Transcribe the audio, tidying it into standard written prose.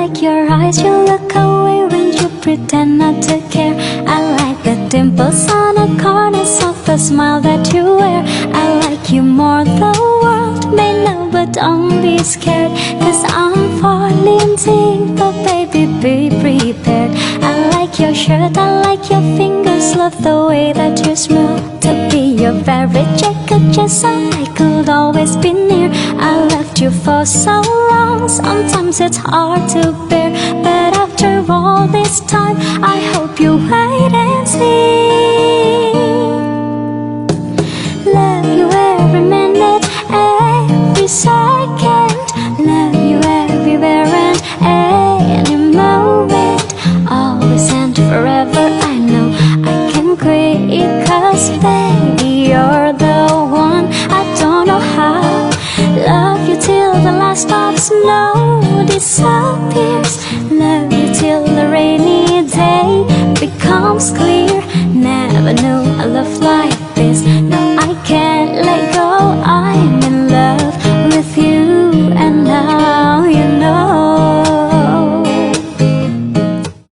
like your eyes, you look away when you pretend not to care. I like the dimples on the corners of the smile that you wear. I like you more, the world may know, but don't be scared, 'cause I'm falling deep, but baby be prepared. I like your shirt, I like your fingers, love the way that you smell. To be your very jacket, just so I could always be near. I loved you for so long, sometimes it's hard to bear, but after all this time, I hope you wait and see. Love you every minute, every second. Love you everywhere and any moment. Always and forever, I know I can quit, 'cause baby, you're the one. I don't know how. Love you till the last drop of snow disappears. Love you till the rainy day becomes clear. Never knew a love